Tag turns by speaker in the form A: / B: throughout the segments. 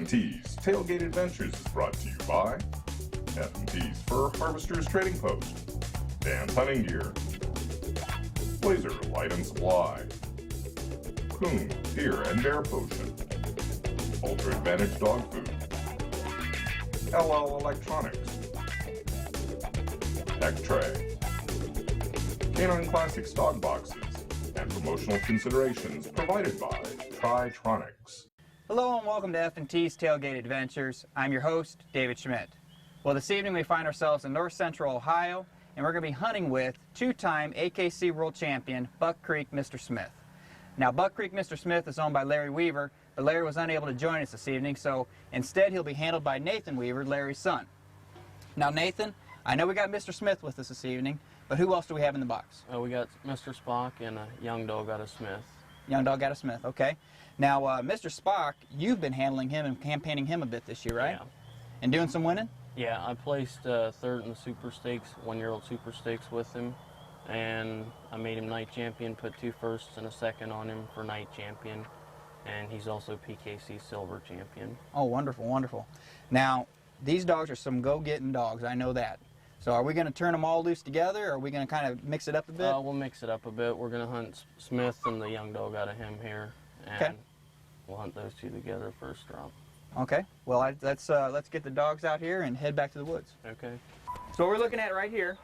A: F&T's Tailgate Adventures is brought to you by F&T's Fur Harvesters Trading Post, Dan's Hunting Gear, Blazer Light and Supply, Coon Deer and Bear Potion, Ultra Advantage Dog Food, LL Electronics, Tech Tray, Canine Classics Dog Boxes, and promotional considerations provided by Tritronics.
B: Hello and welcome to F&T's Tailgate Adventures. I'm your host, David Schmidt. Well, this evening we find ourselves in north central Ohio, and we're going to be hunting with two-time AKC World Champion Buck Creek Mr. Smith. Now, Buck Creek Mr. Smith is owned by Larry Weaver, but Larry was unable to join us this evening, so instead he'll be handled by Nathan Weaver, Larry's son. Now, Nathan, I know we got Mr. Smith with us this evening, but who else do we have in the box?
C: We got Mr. Spock and a young dog out of Smith.
B: Young dog out of Smith, okay. Now, Mr. Spock, you've been handling him and campaigning him a bit this year, right?
C: Yeah.
B: And doing some winning?
C: Yeah, I placed third in the Super Stakes, one-year-old Super Stakes with him, and I made him night champion, put 2 firsts and a second on him for night champion, and he's also PKC silver champion.
B: Oh, wonderful, wonderful. Now, these dogs are some go-getting dogs, I know that. So are we going to turn them all loose together, or are we going to kind of mix it up a bit?
C: We'll mix it up a bit. We're going to hunt Smith and the young dog out of him here, and
B: okay.
C: We'll hunt those two together first drop.
B: Okay. Well, let's get the dogs out here and head back to the woods.
C: Okay.
B: So what we're looking at right here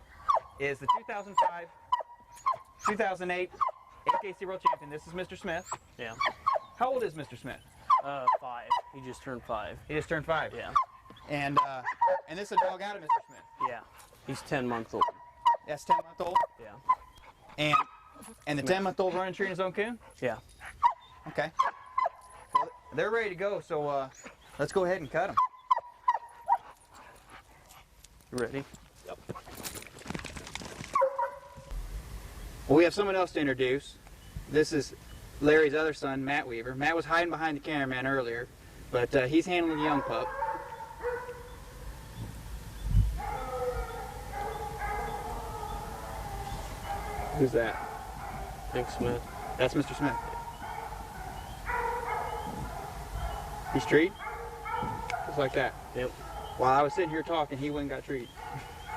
B: is the 2005, 2008 AKC World Champion. This is Mr. Smith.
C: Yeah.
B: How old is Mr. Smith?
C: 5. He just turned 5.
B: He just turned 5.
C: Yeah.
B: And this is a dog out of Mr. Smith.
C: Yeah. He's 10 months old.
B: That's 10-month-old.
C: Yeah.
B: And the 10-month-old running tree in his own coon?
C: Yeah.
B: Okay. Well, they're ready to go, so let's go ahead and cut them. You ready?
C: Yep.
B: Well, we have someone else to introduce. This is Larry's other son, Matt Weaver. Matt was hiding behind the cameraman earlier, but he's handling the young pup. Who's that?
C: Big Smith.
B: That's Mr. Smith. He's treed? Just like that?
C: Yep.
B: While I was sitting here talking, he went and got treed.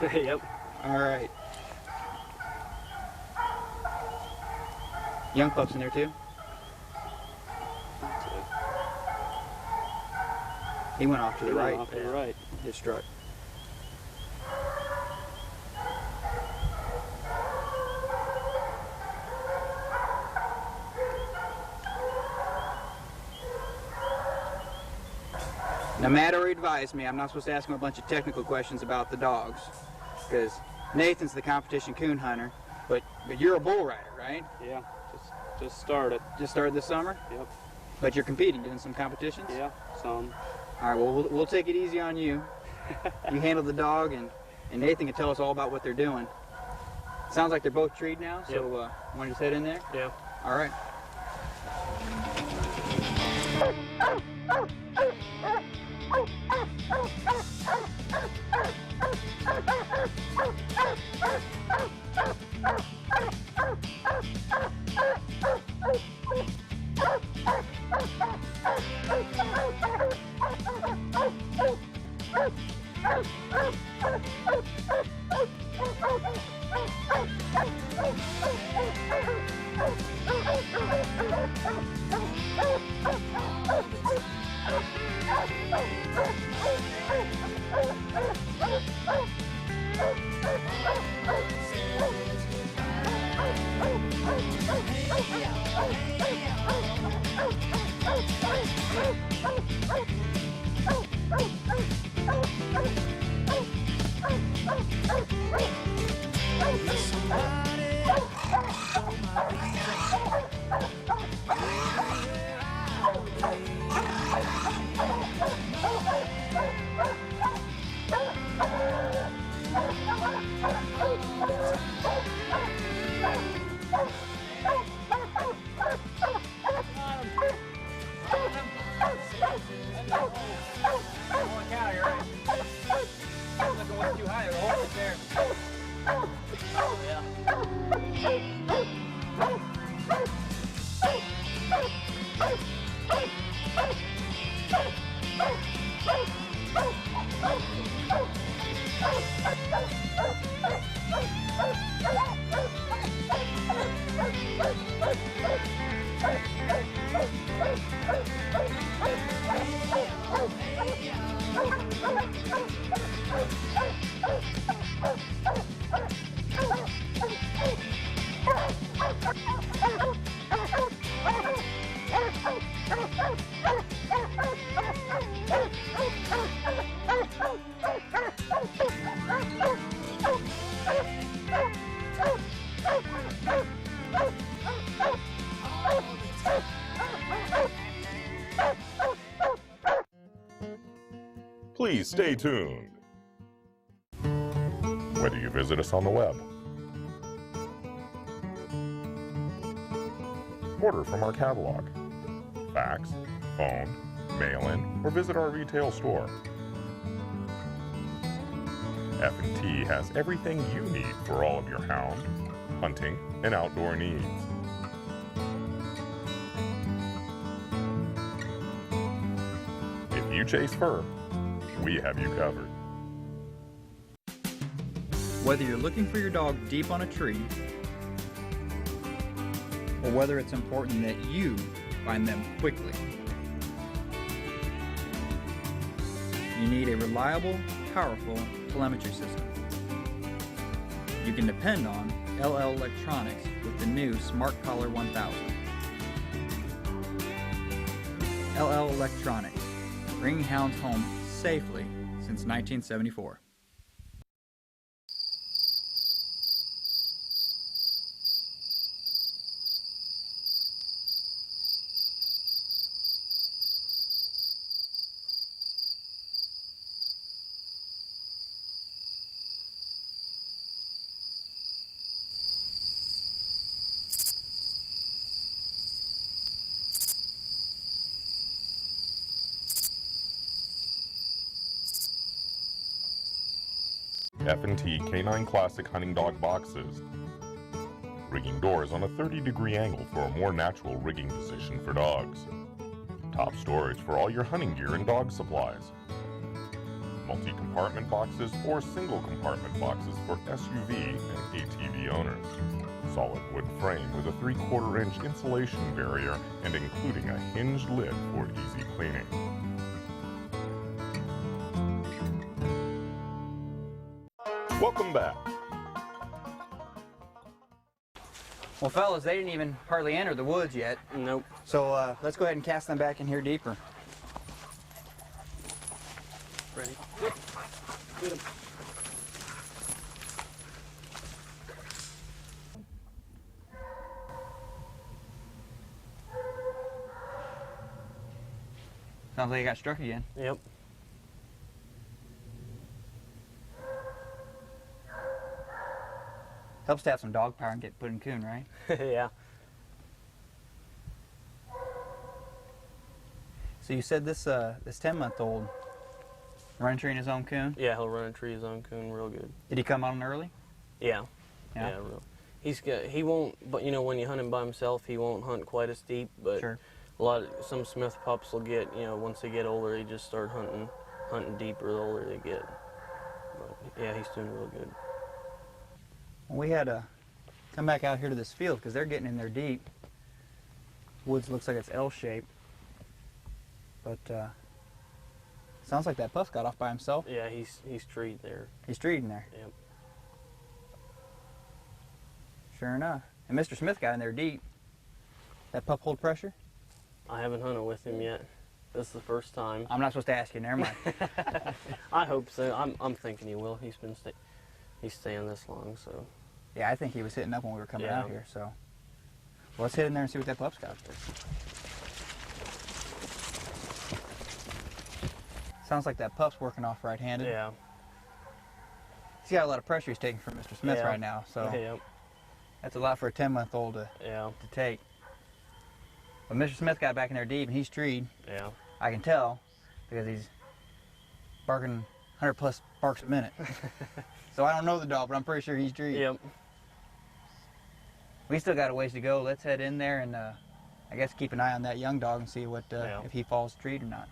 C: Yep.
B: All right. Young pups in there too? He went off to the right.
C: Off to the right.
B: His strut. Now, Matt already advised me I'm not supposed to ask him a bunch of technical questions about the dogs, because Nathan's the competition coon hunter, but you're a bull rider, right?
C: Yeah, just started.
B: Just started this summer?
C: Yep.
B: But you're competing, doing some competitions?
C: Yeah, some.
B: All right, well, we'll take it easy on you. You handle the dog, and Nathan can tell us all about what they're doing. Sounds like they're both treed now, so want to just head in there?
C: Yeah.
B: All right.
A: Please stay tuned. Whether you visit us on the web, order from our catalog, fax, phone, mail-in, or visit our retail store, F&T has everything you need for all of your hound, hunting, and outdoor needs. If you chase fur, we have you covered.
B: Whether you're looking for your dog deep on a tree, or whether it's important that you find them quickly, you need a reliable, powerful telemetry system. You can depend on LL Electronics with the new Smart Collar 1000. LL Electronics, bringing hounds home safely since 1974.
A: F&T K9 Classic Hunting Dog Boxes. Rigging doors on a 30-degree angle for a more natural rigging position for dogs. Top storage for all your hunting gear and dog supplies. Multi-compartment boxes or single-compartment boxes for SUV and ATV owners. Solid wood frame with a 3/4-inch insulation barrier and including a hinged lid for easy cleaning. Welcome back.
B: Well, fellas, they didn't even hardly enter the woods yet.
C: Nope.
B: So let's go ahead and cast them back in here deeper.
C: Ready? Get 'em.
B: Sounds like you got struck again.
C: Yep.
B: Helps to have some dog power and get put in coon, right?
C: Yeah.
B: So you said this 10-month-old run tree in his own coon.
C: Yeah, he'll run a tree his own coon real good.
B: Did he come on early?
C: Yeah.
B: Yeah?
C: Yeah, real. He won't, but you know, when you hunt him by himself, he won't hunt quite as deep, but
B: Sure.
C: some Smith pups will get, you know, once they get older, they just start hunting deeper the older they get. But yeah, he's doing real good.
B: Well, we had to come back out here to this field because they're getting in there deep. Woods looks like it's L-shaped. But sounds like that puff got off by himself.
C: Yeah, he's treed there.
B: He's treed in there.
C: Yep.
B: Sure enough. And Mr. Smith got in there deep. That pup hold pressure?
C: I haven't hunted with him yet. This is the first time.
B: I'm not supposed to ask you. Never mind.
C: I hope so. I'm thinking he will. He's staying this long, so.
B: Yeah, I think he was hitting up when we were coming
C: Yeah.
B: out here. So well, let's hit in there and see what that pup's got. Sounds like that pup's working off right-handed.
C: Yeah.
B: He's got a lot of pressure he's taking from Mr. Smith
C: Yeah.
B: right now. So
C: Yep.
B: that's a lot for a 10-month-old to
C: Yeah.
B: take. But Mr. Smith got back in there deep and he's treed.
C: Yeah.
B: I can tell because he's barking 100 plus barks a minute. So I don't know the dog, but I'm pretty sure he's treed.
C: Yep.
B: We still got a ways to go. Let's head in there and I guess keep an eye on that young dog and see what
C: Yeah.
B: if he falls treed or not.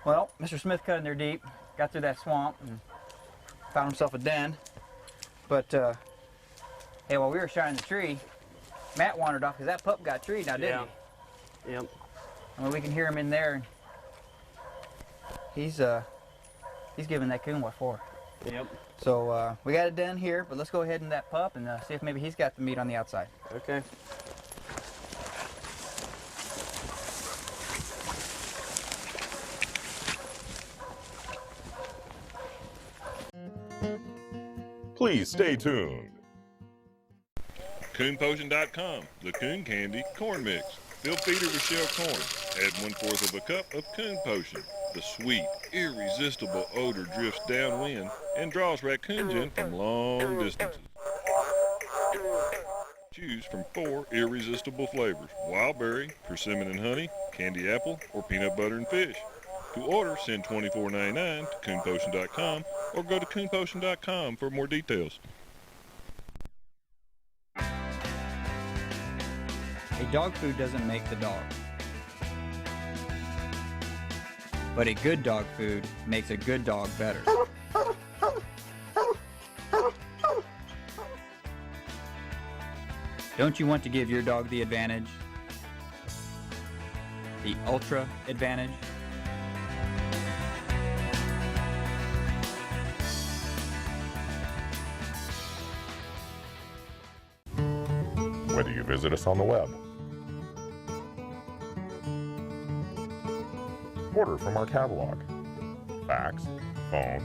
B: Well, Mr. Smith cut in there deep, got through that swamp, and found himself a den. But, hey, while we were shining the tree, Matt wandered off because that pup got treed now, didn't he?
C: Yep.
B: I mean, we can hear him in there. He's giving that coon what for.
C: Yep.
B: So we got a den here, but let's go ahead and that pup and see if maybe he's got the meat on the outside.
C: Okay.
A: Please stay tuned.
D: CoonPotion.com, the Coon Candy Corn Mix. Fill feeder with shell corn. Add 1/4 of a cup of Coon Potion. The sweet, irresistible odor drifts downwind and draws raccoons in from long distances. Choose from 4 irresistible flavors: wild berry, persimmon and honey, candy apple, or peanut butter and fish. To order, send $24.99 to CoonPotion.com or go to CoonPotion.com for more details.
B: A dog food doesn't make the dog. But a good dog food makes a good dog better. Don't you want to give your dog the advantage? The ultra advantage?
A: Whether you visit us on the web, order from our catalog, fax, phone,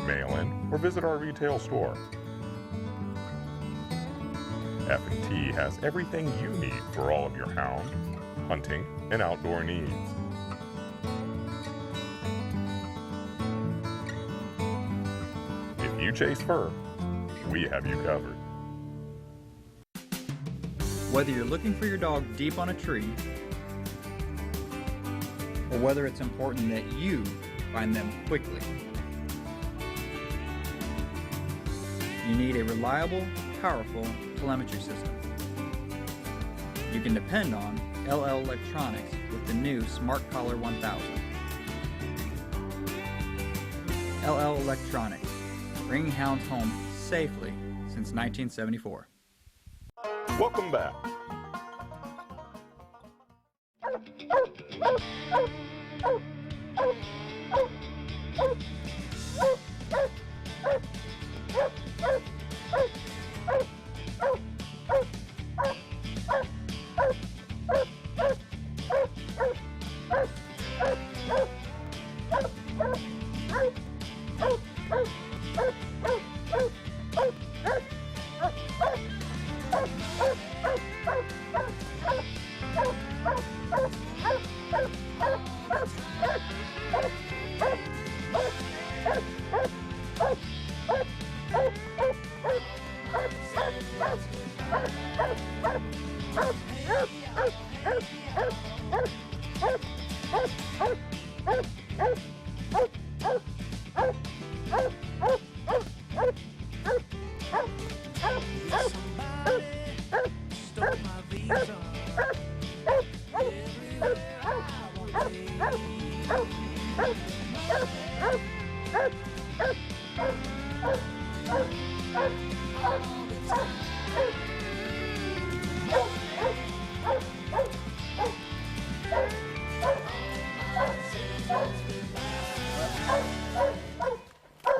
A: mail-in, or visit our retail store, F&T has everything you need for all of your hound, hunting, and outdoor needs. If you chase fur, we have you covered.
B: Whether you're looking for your dog deep on a tree, or whether it's important that you find them quickly, you need a reliable, powerful telemetry system. You can depend on LL Electronics with the new Smart Collar 1000. LL Electronics, bringing hounds home safely since 1974.
A: Welcome back.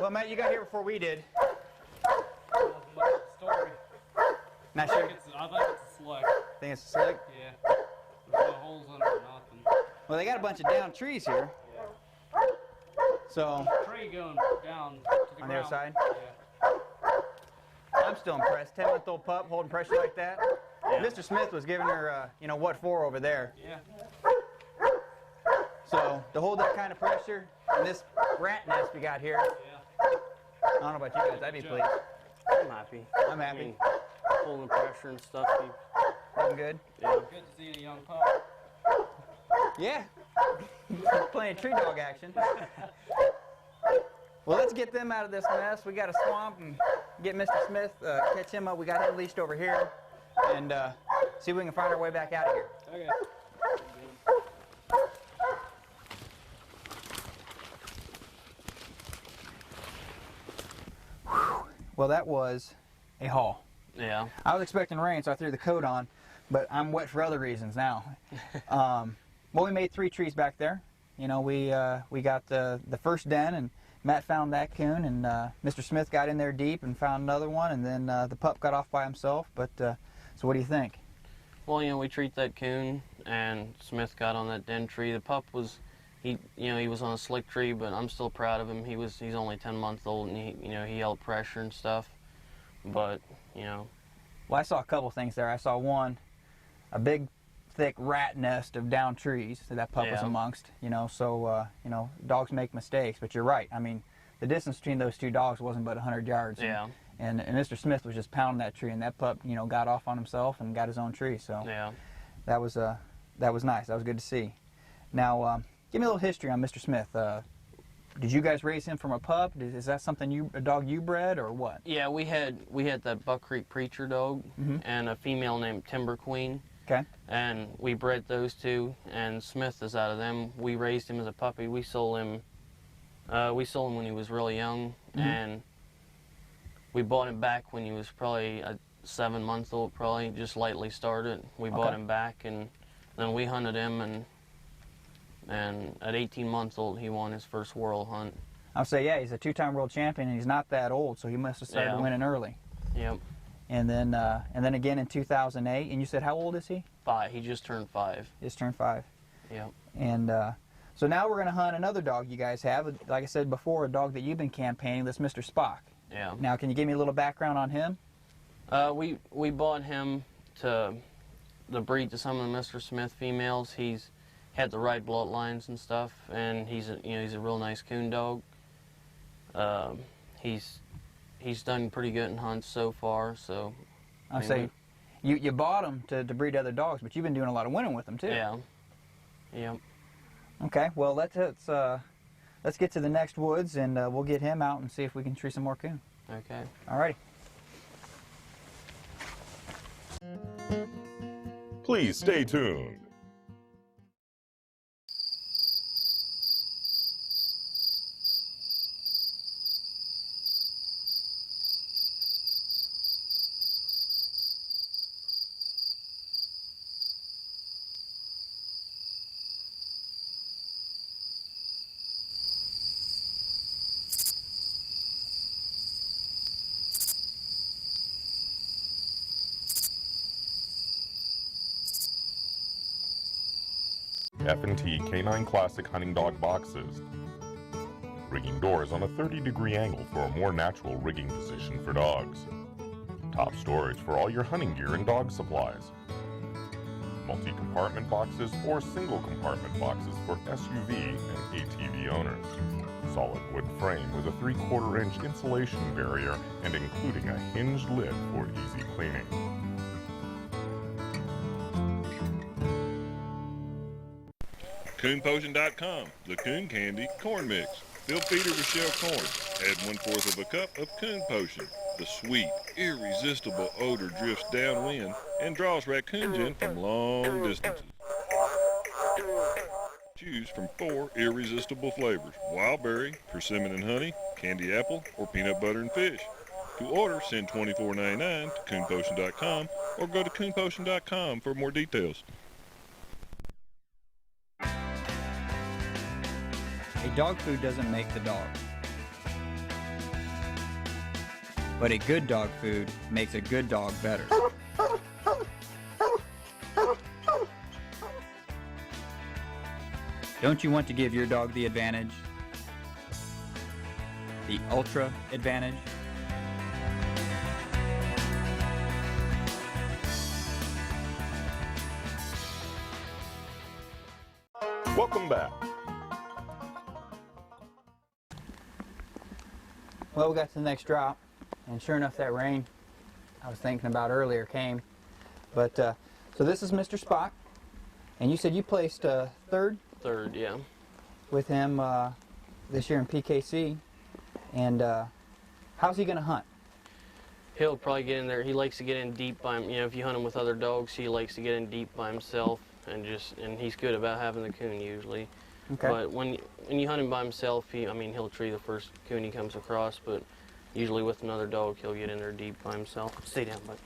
B: Well, Matt, you got here before we did.
E: Story.
B: Not sure.
E: I think it's a slick.
B: Think it's a slick?
E: Yeah. There's no holes in it or nothing.
B: Well, they got a bunch of down trees here. So,
E: Tree going down to the
B: on
E: ground.
B: the other side?
E: Yeah.
B: I'm still impressed. 10-month-old pup holding pressure like that. Mr. Smith was giving her, what for over there.
E: Yeah.
B: So, to hold that kind of pressure in this rat nest we got here,
E: Yeah.
B: I don't know about you guys, I'd be pleased.
C: I'm happy.
B: I'm
C: I
B: happy.
C: mean, pulling pressure and stuff.
B: Looking good.
C: Yeah.
E: Good to see a young pup.
B: Yeah. Plenty of tree dog action. Well, let's get them out of this mess. We got a swamp and get Mr. Smith, catch him up. We got him leashed over here and see if we can find our way back out of here.
E: Okay.
B: Well, that was a haul.
C: Yeah.
B: I was expecting rain, so I threw the coat on, but I'm wet for other reasons now. Well, we made 3 trees back there. You know, we got the first den, and Matt found that coon, and Mr. Smith got in there deep and found another one, and then the pup got off by himself. But so, what do you think?
C: Well, you know, we treat that coon, and Smith got on that den tree. The pup was, he was on a slick tree, but I'm still proud of him. He's only 10 months old, and he held pressure and stuff. But, you know.
B: Well, I saw a couple things there. I saw one, a big, thick rat nest of down trees that pup was amongst. You know, so you know, dogs make mistakes. But you're right. I mean, the distance between those 2 dogs wasn't but 100 yards.
C: Yeah.
B: And Mr. Smith was just pounding that tree, and that pup, you know, got off on himself and got his own tree. So
C: yeah,
B: that was nice. That was good to see. Now, give me a little history on Mr. Smith. Did you guys raise him from a pup? Is that something a dog you bred, or what?
C: Yeah, we had that Buck Creek Preacher dog and a female named Timber Queen.
B: Okay.
C: And we bred those 2, and Smith is out of them. We raised him as a puppy. We sold him when he was really young, and we bought him back when he was probably 7 months old, probably just lightly started. We bought him back, and then we hunted him, and at 18 months old, he won his first world hunt.
B: I'll say, yeah, he's a 2-time world champion, and he's not that old, so he must have started winning early.
C: Yep.
B: And then again in 2008, and you said, how old is he?
C: 5. He just turned 5.
B: Just turned 5.
C: Yep.
B: And so now we're going to hunt another dog you guys have. Like I said before, a dog that you've been campaigning, this Mr. Spock.
C: Yeah.
B: Now, can you give me a little background on him?
C: We bought him to breed to some of the Mr. Smith females. He's had the right bloodlines and stuff, and he's a real nice coon dog. He's done pretty good in hunts so far. So
B: I'll say, you bought him to breed other dogs, but you've been doing a lot of winning with them too.
C: Yeah. Yep.
B: Okay. Well, let's get to the next woods, and we'll get him out and see if we can tree some more coon.
C: Okay.
B: Alrighty.
A: Please stay tuned. F&T Canine Classic Hunting Dog Boxes. Rigging doors on a 30-degree angle for a more natural rigging position for dogs. Top storage for all your hunting gear and dog supplies. Multi-compartment boxes or single-compartment boxes for SUV and ATV owners. Solid wood frame with a 3/4-inch insulation barrier and including a hinged lid for easy cleaning.
D: CoonPotion.com, the Coon Candy Corn Mix. Fill feeder with shell corn. Add 1/4 of a cup of Coon Potion. The sweet, irresistible odor drifts downwind and draws raccoons in from long distances. Choose from 4 irresistible flavors: wild berry, persimmon and honey, candy apple, or peanut butter and fish. To order, send $24.99 to CoonPotion.com or go to CoonPotion.com for more details.
B: A dog food doesn't make the dog. But a good dog food makes a good dog better. Don't you want to give your dog the advantage? The ultra advantage?
A: Welcome back.
B: Well, we got to the next drop, and sure enough, that rain I was thinking about earlier came. But so this is Mr. Spock, and you said you placed third?
C: Third, yeah.
B: With him this year in PKC, and how's he going to hunt?
C: He'll probably get in there. He likes to get in deep by him. You know, if you hunt him with other dogs, he likes to get in deep by himself, and he's good about having the coon usually.
B: Okay.
C: But when you hunt him by himself, he'll tree the first coon he comes across. But Usually with another dog, he'll get in there deep by himself. Stay down, bud.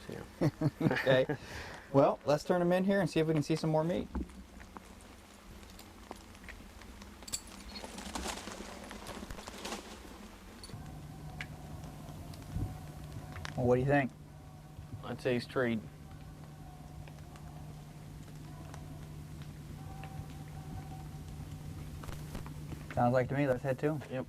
C: Stay down.
B: Okay. Well, let's turn him in here and see if we can see some more meat. Well, what do you think?
C: I'd say he's treed.
B: Sounds like to me. Let's head to him.
C: Yep.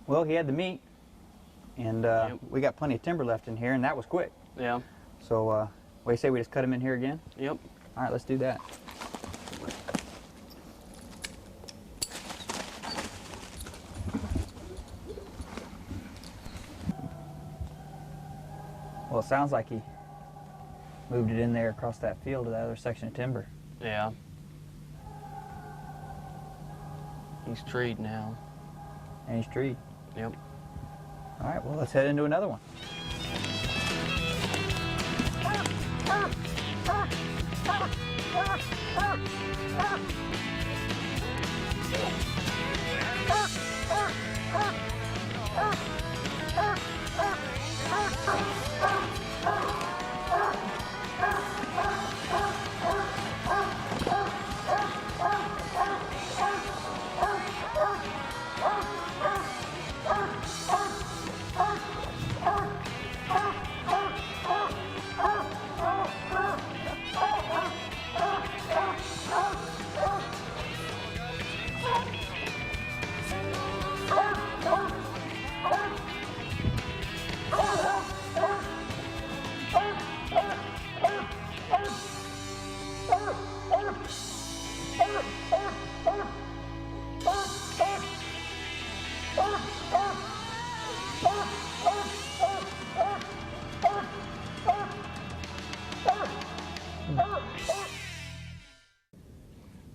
B: Well, he had the meat, and we got plenty of timber left in here, and that was quick.
C: Yeah.
B: So, what do you say we just cut him in here again?
C: Yep.
B: All right, let's do that. Well, it sounds like he moved it in there across that field to that other section of timber.
C: Yeah. He's treed now.
B: And he's treed.
C: Yep.
B: All right, well, let's head into another one.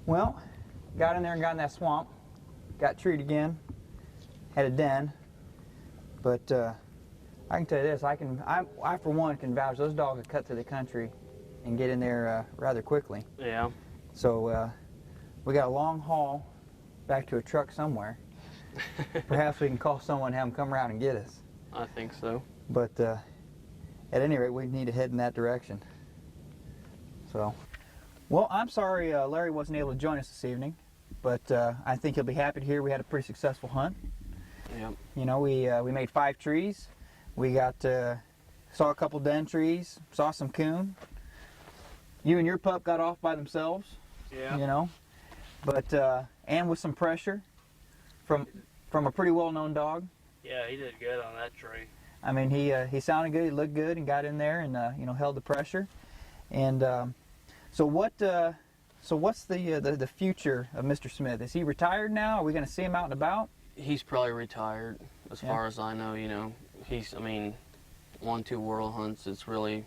B: Well, got in there and got in that swamp, got treed again, had a den, but I can tell you this, I for one can vouch those dogs will cut through the country and get in there rather quickly.
C: Yeah.
B: So we got a long haul back to a truck somewhere. Perhaps we can call someone and have them come around and get us.
C: I think so.
B: But at any rate, we need to head in that direction. So, well, I'm sorry Larry wasn't able to join us this evening, but I think he'll be happy to hear we had a pretty successful hunt.
C: Yep.
B: You know, we made 5 trees. We got saw a couple den trees, saw some coon. You and your pup got off by themselves.
C: Yeah.
B: You know, but and with some pressure from a pretty well-known dog.
C: Yeah, he did good on that tree.
B: I mean, he sounded good, he looked good, and got in there and you know, held the pressure. And so what's the future of Mr. Smith? Is he retired now? Are we going to see him out and about?
C: He's probably retired, as
B: Yeah.
C: far as I know. You know, I mean, 1-2 world hunts. It's really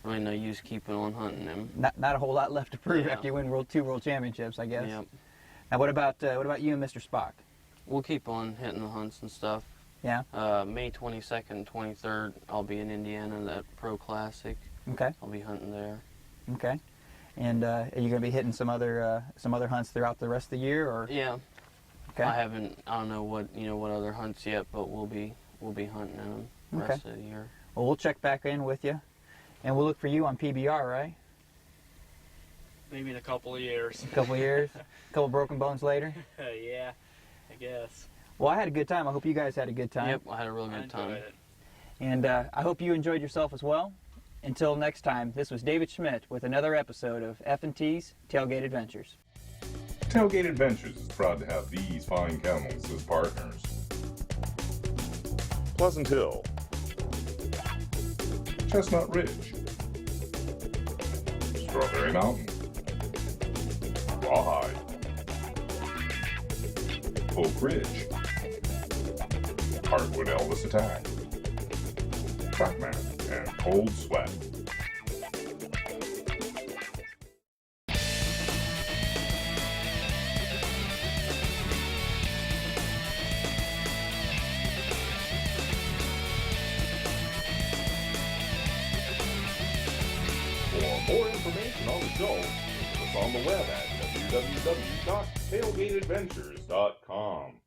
C: no use keeping on hunting him.
B: Not a whole lot left to prove
C: Yeah.
B: after you win 2 world championships, I guess.
C: Yep.
B: Now, what about you and Mr. Spock?
C: We'll keep on hitting the hunts and stuff.
B: Yeah.
C: May 22nd, 23rd, I'll be in Indiana, that Pro Classic.
B: Okay.
C: I'll be hunting there.
B: Okay. And are you going to be hitting some other hunts throughout the rest of the year, or?
C: Yeah.
B: Okay.
C: I don't know what other hunts yet, but we'll be hunting in them the rest of the year.
B: Well, we'll check back in with you, and we'll look for you on PBR, right?
E: Maybe in a couple of years.
B: A couple years, a couple broken bones later.
E: Yeah, I guess.
B: Well, I had a good time. I hope you guys had a good time.
C: Yep, I had a real
E: I
C: good time.
E: enjoyed it.
B: And I hope you enjoyed yourself as well. Until next time, this was David Schmidt with another episode of F&T's Tailgate Adventures.
A: Tailgate Adventures is proud to have these fine kennels as partners: Pleasant Hill, Chestnut Ridge, Strawberry Mountain, Rawhide, Oak Ridge, Heartwood Elvis Attack, Trackman, and Cold Sweat. For more information on the show, visit us on the web at www.tailgateadventures.com.